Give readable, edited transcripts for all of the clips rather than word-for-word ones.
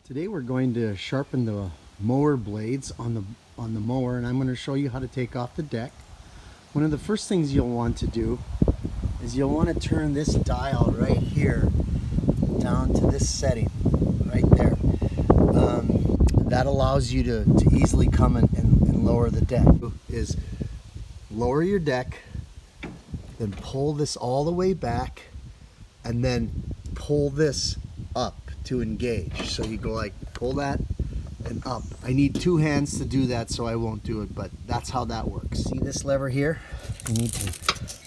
Today we're going to sharpen the mower blades on the mower, and I'm going to show you how to take off the deck. One of the first things you'll want to do is you'll want to turn this dial right here down to this setting right there. That allows you to easily come and lower the deck. Is lower your deck, then pull this all the way back, and then pull this up to engage. So you go like, pull that and up. I need two hands to do that, so I won't do it, but that's how that works. See this lever here? You need to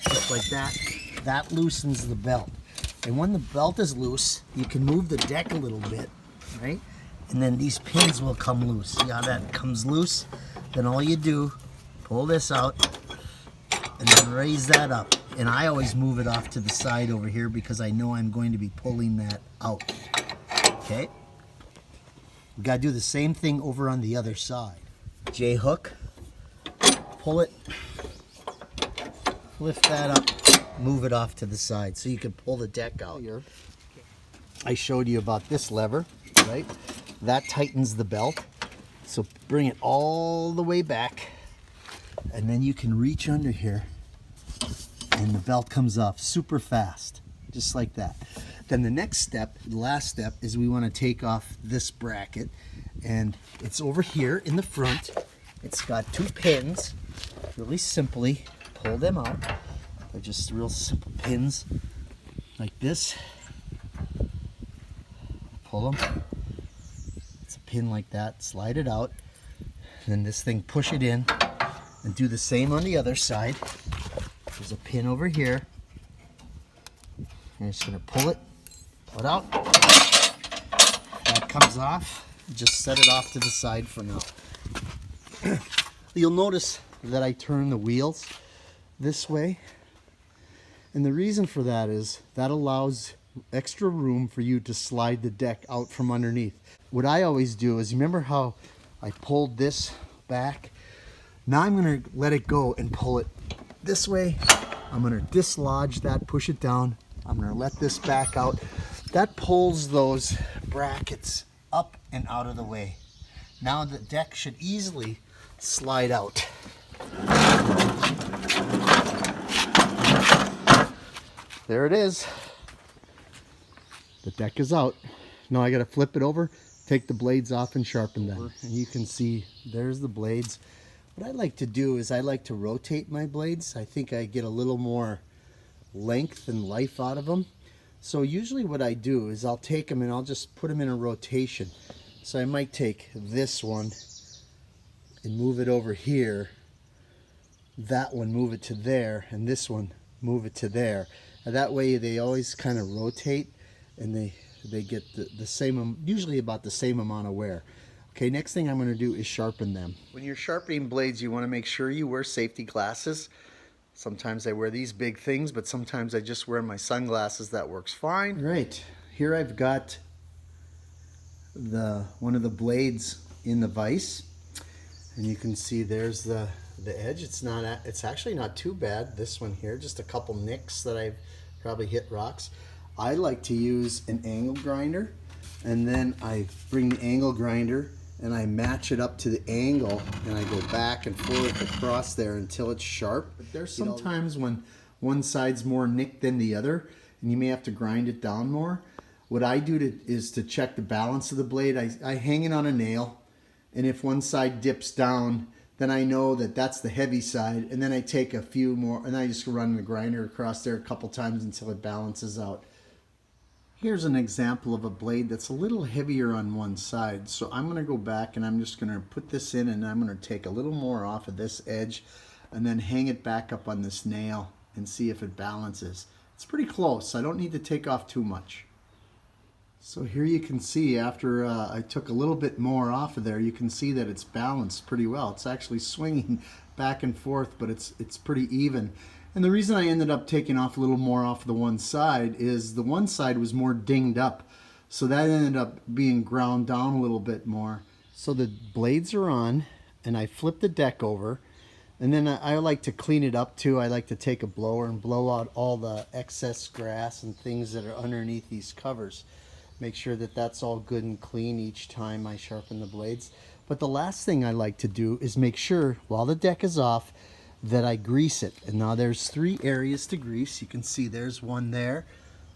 just like that. That loosens the belt. And when the belt is loose, you can move the deck a little bit, right? And then these pins will come loose. See how that comes loose? Then all you do, pull this out and then raise that up. And I always move it off to the side over here because I know I'm going to be pulling that out. Okay? We gotta do the same thing over on the other side. J hook, pull it, lift that up, move it off to the side so you can pull the deck out. I showed you about this lever, right? That tightens the belt. So bring it all the way back, and then you can reach under here and the belt comes off super fast, just like that. Then the next step, the last step, is we want to take off this bracket, and it's over here in the front. It's got two pins. Really simply pull them out. They're just real simple pins like this. Pull them. It's a pin like that. Slide it out. Then this thing, push it in, and do the same on the other side. There's a pin over here. I'm just going to pull it out. That comes off. Just set it off to the side for now. You'll notice that I turn the wheels this way. And the reason for that is that allows extra room for you to slide the deck out from underneath. What I always do is, remember how I pulled this back? Now I'm going to let it go and pull it this way. I'm going to dislodge that, push it down. I'm going to let this back out. That pulls those brackets up and out of the way. Now the deck should easily slide out. There it is. The deck is out. Now I got to flip it over, take the blades off, and sharpen them. And you can see there's the blades. What I like to do is I like to rotate my blades. I think I get a little more length and life out of them. So usually what I do is I'll take them and I'll just put them in a rotation. So I might take this one and move it over here, that one move it to there, and this one move it to there. And that way they always kind of rotate, and they get the same, usually about the same amount of wear. Okay, next thing I'm going to do is sharpen them. When you're sharpening blades, you want to make sure you wear safety glasses. Sometimes I wear these big things, but sometimes I just wear my sunglasses. That works fine. Right, here I've got one of the blades in the vise, and you can see there's the edge. It's actually not too bad. This one here, just a couple nicks that I've probably hit rocks. I like to use an angle grinder, and then I bring the angle grinder and I match it up to the angle, and I go back and forth across there until it's sharp. But there's sometimes when one side's more nicked than the other, and you may have to grind it down more. What I do is to check the balance of the blade, I hang it on a nail, and if one side dips down, then I know that that's the heavy side, and then I take a few more, and I just run the grinder across there a couple times until it balances out. Here's an example of a blade that's a little heavier on one side. So I'm going to go back and I'm just going to put this in, and I'm going to take a little more off of this edge and then hang it back up on this nail and see if it balances. It's pretty close. I don't need to take off too much. So here you can see after I took a little bit more off of there, you can see that it's balanced pretty well. It's actually swinging back and forth, but it's pretty even. And the reason I ended up taking off a little more off the one side is the one side was more dinged up. So that ended up being ground down a little bit more. So the blades are on, and I flip the deck over, and then I like to clean it up too. I like to take a blower and blow out all the excess grass and things that are underneath these covers. Make sure that that's all good and clean each time I sharpen the blades. But the last thing I like to do is make sure while the deck is off that I grease it. And now there's 3 areas to grease. You can see there's one there,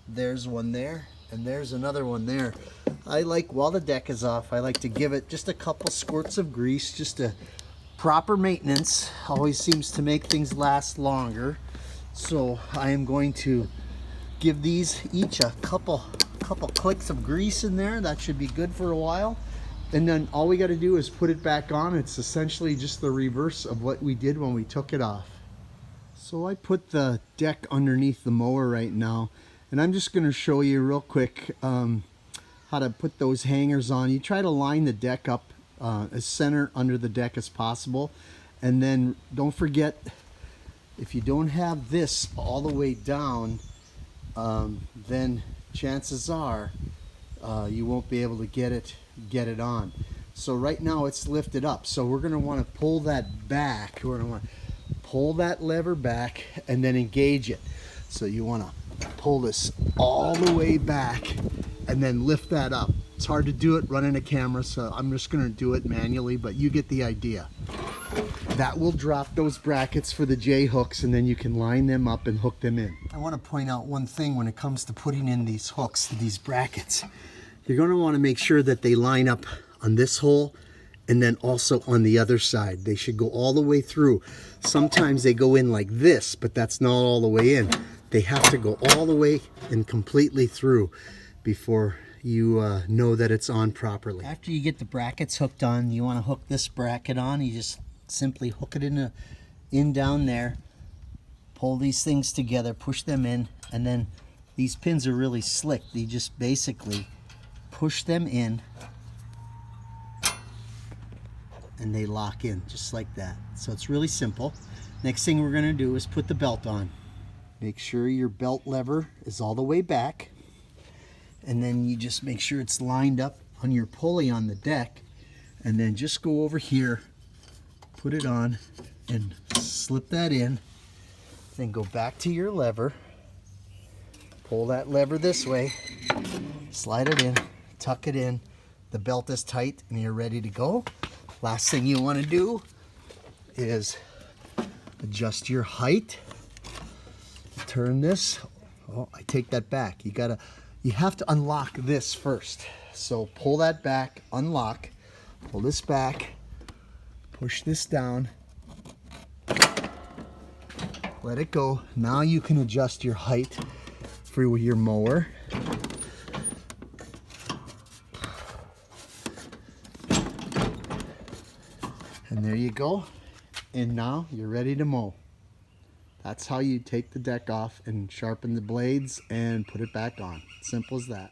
there's one there, and there's another one there. I like, while the deck is off, I like to give it just a couple squirts of grease. Just a proper maintenance always seems to make things last longer. So I am going to give these each a couple clicks of grease in there. That should be good for a while. And then all we got to do is put it back on. It's essentially just the reverse of what we did when we took it off. So I put the deck underneath the mower right now, and I'm just going to show you real quick how to put those hangers on. You try to line the deck up as center under the deck as possible, and then don't forget, if you don't have this all the way down, then chances are you won't be able to get it on. So right now it's lifted up, so we're going to want to pull that back. We're going to want to pull that lever back and then engage it. So you want to pull this all the way back and then lift that up. It's hard to do it running a camera, so I'm just going to do it manually, but you get the idea. That will drop those brackets for the J hooks, and then you can line them up and hook them in. I want to point out one thing when it comes to putting in these hooks, these brackets. You're going to want to make sure that they line up on this hole and then also on the other side. They should go all the way through. Sometimes they go in like this, but that's not all the way in. They have to go all the way and completely through before you know that it's on properly. After you get the brackets hooked on, you want to hook this bracket on. You just simply hook it in down there, pull these things together, push them in, and then these pins are really slick. You just basically push them in and they lock in just like that. So it's really simple. Next thing we're going to do is put the belt on. Make sure your belt lever is all the way back, and then you just make sure it's lined up on your pulley on the deck, and then just go over here, put it on and slip that in, then go back to your lever, pull that lever this way, slide it in, tuck it in, the belt is tight and you're ready to go. Last thing you want to do is adjust your height. Turn this. Oh, I take that back. You have to unlock this first. So pull that back, unlock, pull this back, push this down, let it go. Now you can adjust your height for your mower. And there you go. And now you're ready to mow. That's how you take the deck off and sharpen the blades and put it back on. Simple as that.